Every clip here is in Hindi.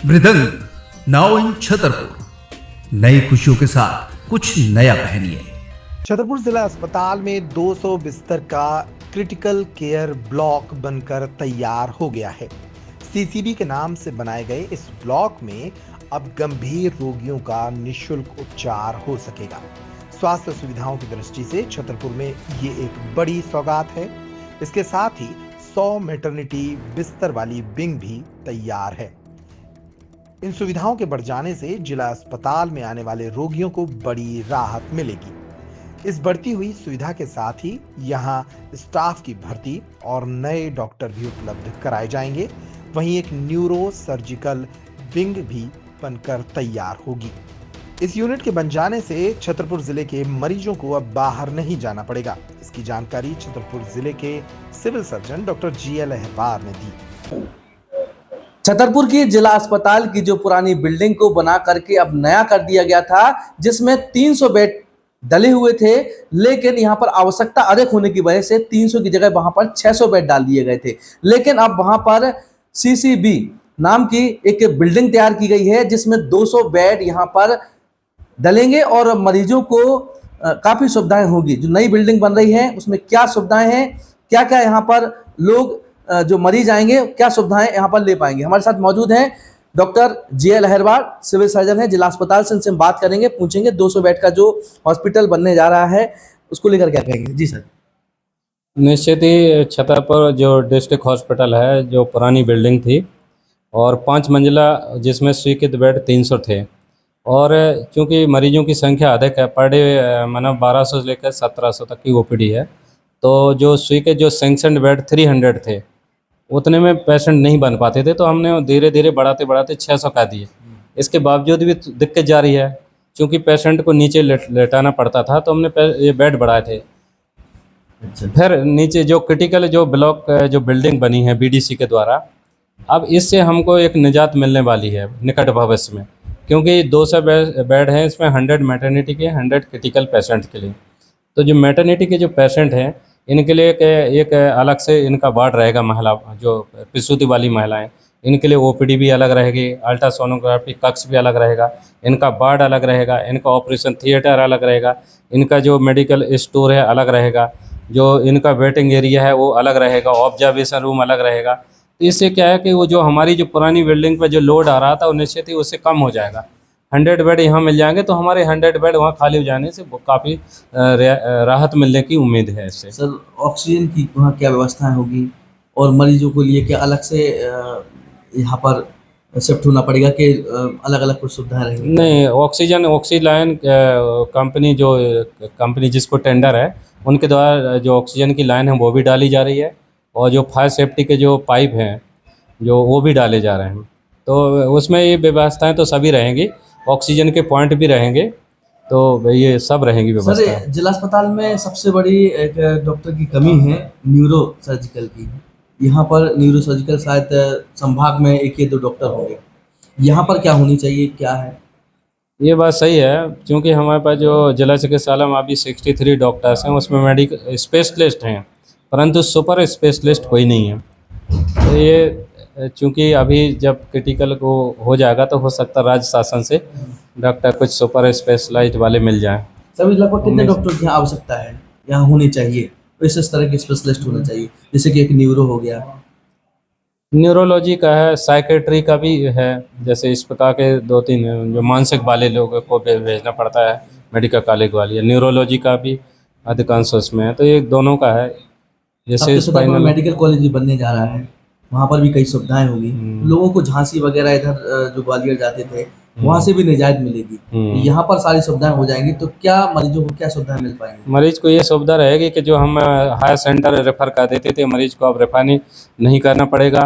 मृदंग नाउ इन छतरपुर। नई खुशियों के साथ कुछ नया पहनिए। छतरपुर जिला अस्पताल में 200 बिस्तर का क्रिटिकल केयर ब्लॉक बनकर तैयार हो गया है। सीसीबी के नाम से बनाए गए इस ब्लॉक में अब गंभीर रोगियों का निःशुल्क उपचार हो सकेगा। स्वास्थ्य सुविधाओं की दृष्टि से छतरपुर में ये एक बड़ी सौगात है। इसके साथ ही 100 मैटरनिटी बिस्तर वाली विंग भी तैयार है। इन सुविधाओं के बढ़ जाने से जिला अस्पताल में आने वाले रोगियों को बड़ी राहत मिलेगी। इस बढ़ती हुई सुविधा के साथ ही यहाँ स्टाफ की भर्ती और नए डॉक्टर भी उपलब्ध कराए जाएंगे। वहीं एक न्यूरो सर्जिकल विंग भी बनकर तैयार होगी। इस यूनिट के बन जाने से छतरपुर जिले के मरीजों को अब बाहर नहीं जाना पड़ेगा। इसकी जानकारी छतरपुर जिले के सिविल सर्जन डॉक्टर जीएल अहरबार ने दी। छतरपुर की जिला अस्पताल की जो पुरानी बिल्डिंग को बना करके अब नया कर दिया गया था, जिसमें 300 बेड डले हुए थे, लेकिन यहाँ पर आवश्यकता अधिक होने की वजह से 300 की जगह वहां पर 600 बेड डाल दिए गए थे। लेकिन अब वहां पर सीसीबी नाम की एक बिल्डिंग तैयार की गई है, जिसमें 200 बेड यहाँ पर डलेंगे और मरीजों को काफ़ी सुविधाएं होगी। जो नई बिल्डिंग बन रही है उसमें क्या सुविधाएं हैं, क्या क्या यहाँ पर लोग जो मरीज आएंगे क्या सुविधाएं यहाँ पर ले पाएंगे। हमारे साथ मौजूद हैं डॉक्टर जीएल अहरबार, सिविल सर्जन है जिला अस्पताल से। इनसे हम बात करेंगे, पूछेंगे 200 बेड का जो हॉस्पिटल बनने जा रहा है उसको लेकर क्या कहेंगे। जी सर। निश्चित ही छतरपुर जो डिस्ट्रिक्ट हॉस्पिटल है, जो पुरानी बिल्डिंग थी और 5 मंजिला, जिसमें स्वीकृत बेड 300 थे, और चूँकि मरीजों की संख्या अधिक है, पर डे मतलब 1200 से लेकर 1700 तक की ओपीडी है, तो जो स्वीकृत जो सैंक्शनड बेड 300 थे, उतने में पेशेंट नहीं बन पाते थे, तो हमने धीरे धीरे बढ़ाते बढ़ाते 600 कर दिए। इसके बावजूद भी दिक्कत जारी है, क्योंकि पेशेंट को नीचे लेटाना पड़ता था, तो हमने ये बेड बढ़ाए थे। फिर नीचे जो क्रिटिकल जो ब्लॉक जो बिल्डिंग बनी है बीडीसी के द्वारा, अब इससे हमको एक निजात मिलने वाली है निकट भविष्य में, क्योंकि 200 बेड हैं, इसमें 100 मैटरनिटी के, 100 क्रिटिकल पेशेंट के लिए। तो जो मैटरनिटी के जो पेशेंट हैं, इनके लिए एक अलग से इनका वार्ड रहेगा। महिला जो प्रसूति वाली महिलाएं, इनके लिए ओपीडी भी अलग रहेगी, अल्ट्रासोनोग्राफी कक्ष भी अलग रहेगा, इनका वार्ड अलग रहेगा, इनका ऑपरेशन थिएटर अलग रहेगा, इनका जो मेडिकल स्टोर है अलग रहेगा, जो इनका वेटिंग एरिया है वो अलग रहेगा, ऑब्जर्वेशन रूम अलग रहेगा। तो इससे क्या है कि वो जो हमारी जो पुरानी बिल्डिंग पर जो लोड आ रहा था वो निश्चित ही उससे कम हो जाएगा। 100 बेड यहाँ मिल जाएंगे, तो हमारे 100 बेड वहाँ खाली हो जाने से काफ़ी राहत मिलने की उम्मीद है इससे। सर, ऑक्सीजन की वहाँ क्या व्यवस्थाएं होगी और मरीजों को लिए क्या अलग से यहाँ पर शिफ्ट होना पड़ेगा कि अलग अलग कुछ सुविधाएं रहेंगी? नहीं, ऑक्सीलाइन कंपनी, जो कंपनी जिसको टेंडर है, उनके द्वारा जो ऑक्सीजन की लाइन है वो भी डाली जा रही है, और जो फायर सेफ्टी के जो पाइप हैं जो वो भी डाले जा रहे हैं। तो उसमें ये व्यवस्थाएं तो सभी रहेंगी, ऑक्सीजन के पॉइंट भी रहेंगे, तो ये सब रहेंगी व्यवस्था। सर, जिला अस्पताल में सबसे बड़ी एक डॉक्टर की कमी है न्यूरो सर्जिकल की। यहाँ पर न्यूरो सर्जिकल शायद संभाग में 1 या 2 डॉक्टर होंगे। यहाँ पर क्या होनी चाहिए, क्या है? ये बात सही है, क्योंकि हमारे पास जो जिला चिकित्सालय में अभी 63 डॉक्टर्स हैं, उसमें मेडिकल स्पेशलिस्ट हैं, परंतु सुपर स्पेशलिस्ट कोई नहीं है। तो ये चूँकि अभी जब क्रिटिकल को हो जाएगा, तो हो सकता है राज्य शासन से डॉक्टर कुछ सुपर स्पेशलाइज्ड वाले मिल जाएं। सभी लगभग कितने डॉक्टर की आवश्यकता है, यहाँ होनी चाहिए? तो इस तरह के स्पेशलिस्ट होने चाहिए, जैसे कि एक न्यूरो हो गया, न्यूरोलॉजी का है, साइकेट्री का भी है। जैसे इस प्रकार के 2-3 जो मानसिक वाले लोगों को भेजना पड़ता है मेडिकल कॉलेज वाली, न्यूरोलॉजी का भी अधिकांश उसमें है। तो ये दोनों का है। जैसे स्पाइनल मेडिकल कॉलेज भी बनने जा रहा है, वहाँ पर भी कई सुविधाएं होगी। लोगों को झांसी वगैरह इधर जो ग्वालियर जाते थे वहाँ से भी निजात मिलेगी। यहाँ पर सारी सुविधाएं हो जाएंगी, तो क्या मरीजों को क्या सुविधाएं मिल पाएंगी? मरीज को ये सुविधा रहेगी कि जो हम हायर सेंटर रेफर कर देते थे, मरीज को अब रेफर नहीं करना पड़ेगा,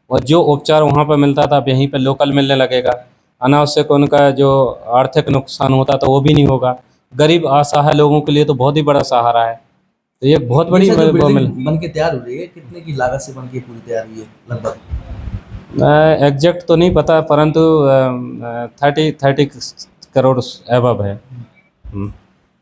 और जो उपचार वहाँ पर मिलता था अब यहीं पर लोकल मिलने लगेगा। अनावश्यक उनका जो आर्थिक नुकसान होता था वो भी नहीं होगा। गरीब असहाय लोगों के लिए तो बहुत ही बड़ा सहारा है। तो ये बहुत बड़ी बन के तैयार हो रही है, कितने की लागत से बन के पूरी तैयार हुई है लगभग? एग्जैक्ट तो नहीं पता, परंतु 30 करोड़ एबव है।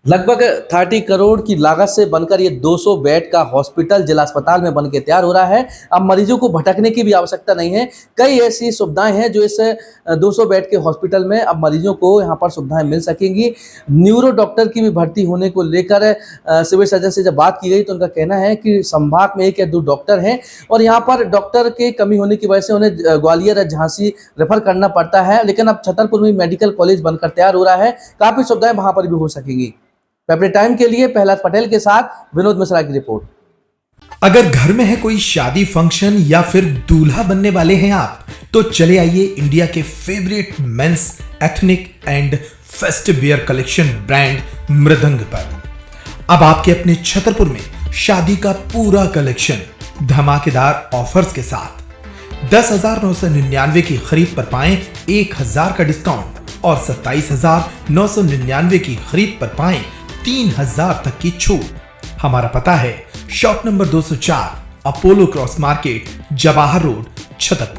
लगभग 30 करोड़ की लागत से बनकर ये 200 बेड का हॉस्पिटल जिला अस्पताल में बन के तैयार हो रहा है। अब मरीजों को भटकने की भी आवश्यकता नहीं है। कई ऐसी सुविधाएं हैं जो इस 200 बेड के हॉस्पिटल में अब मरीजों को यहाँ पर सुविधाएं मिल सकेंगी। न्यूरो डॉक्टर की भी भर्ती होने को लेकर सिविल सर्जन से जब बात की गई तो उनका कहना है कि संभाग में 1 या 2 डॉक्टर हैं और यहाँ पर डॉक्टर की कमी होने की वजह से उन्हें ग्वालियर या झांसी रेफर करना पड़ता है। लेकिन अब छतरपुर में मेडिकल कॉलेज बनकर तैयार हो रहा है, काफ़ी सुविधाएं वहाँ पर भी हो सकेंगी। पेपर टाइम के लिए प्रहलाद पटेल के साथ विनोद मिश्रा की रिपोर्ट। अगर घर में है कोई शादी फंक्शन या फिर दूल्हा बनने वाले हैं आप, तो चले आइए इंडिया के favourite men's ethnic and festive wear collection brand Mridang पर। अब आपके अपने छतरपुर में शादी का पूरा कलेक्शन धमाकेदार ऑफर्स के साथ 10,999 की खरीद पर पाएं 1,000 का डिस्काउंट और 27,999 की खरीद पर पाएं 3,000 तक की छूट। हमारा पता है shop number 204 Apollo cross market, Jawahar road, Chhatarpur.